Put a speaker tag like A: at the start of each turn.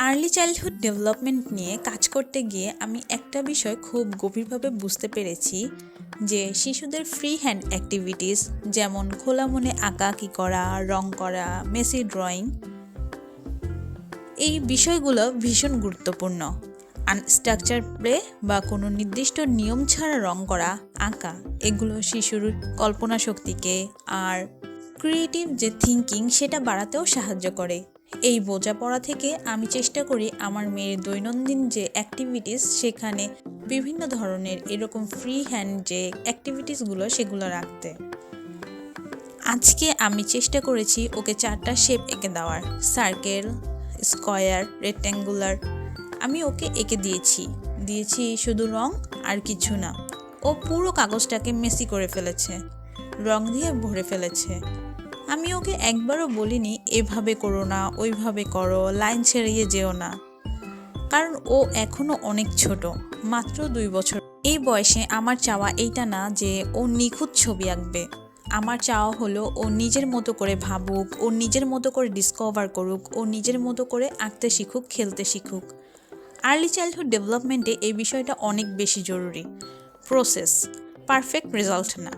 A: Early childhood development নিয়ে কাজ করতে গিয়ে আমি একটা বিষয় খুব গভীরভাবে বুঝতে পেরেছি যে শিশুদের ফ্রি হ্যান্ড অ্যাক্টিভিটিস যেমন খোলা মনে আঁকাআঁকি করা, রং করা, মেসি ড্রয়িং, এই বিষয়গুলো ভীষণ গুরুত্বপূর্ণ। আনস্ট্রাকচার প্লে বা কোনো নির্দিষ্ট নিয়ম ছাড়া রং করা, আঁকা, এগুলো শিশুর কল্পনা শক্তিকে আর ক্রিয়েটিভ যে থিঙ্কিং সেটা বাড়াতেও সাহায্য করে। এই বোঝাপড়া থেকে আমি চেষ্টা করি আমার মেয়ের দৈনন্দিন যে অ্যাক্টিভিটিস সেখানে বিভিন্ন ধরনের এরকম ফ্রি হ্যান্ড যে অ্যাক্টিভিটিসগুলো সেগুলো রাখতে। আজকে আমি চেষ্টা করেছি ওকে 4টা শেপ এঁকে দেওয়ার, সার্কেল, স্কোয়ার, রেক্ট্যাঙ্গুলার। আমি ওকে এঁকে দিয়েছি শুধু রং আর কিছু না। ও পুরো কাগজটাকে মেসি করে ফেলেছে, রং দিয়ে ভরে ফেলেছে। আমি ওকে একবারও বলিনি এভাবে করো না, ওইভাবে করো, লাইন ছেড়িয়ে যেও না, কারণ ও এখনো অনেক ছোট, মাত্র 2 বছর। এই বয়সে আমার চাওয়া এইটা না যে ও নিখুঁত ছবি আঁকবে। আমার চাওয়া হলো ও নিজের মতো করে ভাবুক, ও নিজের মতো করে ডিসকভার করুক, ও নিজের মতো করে আঁকতে শিখুক, খেলতে শিখুক। আর্লি চাইল্ডহুড ডেভেলপমেন্টে এই বিষয়টা অনেক বেশি জরুরি। প্রসেস, পারফেক্ট রেজাল্ট না।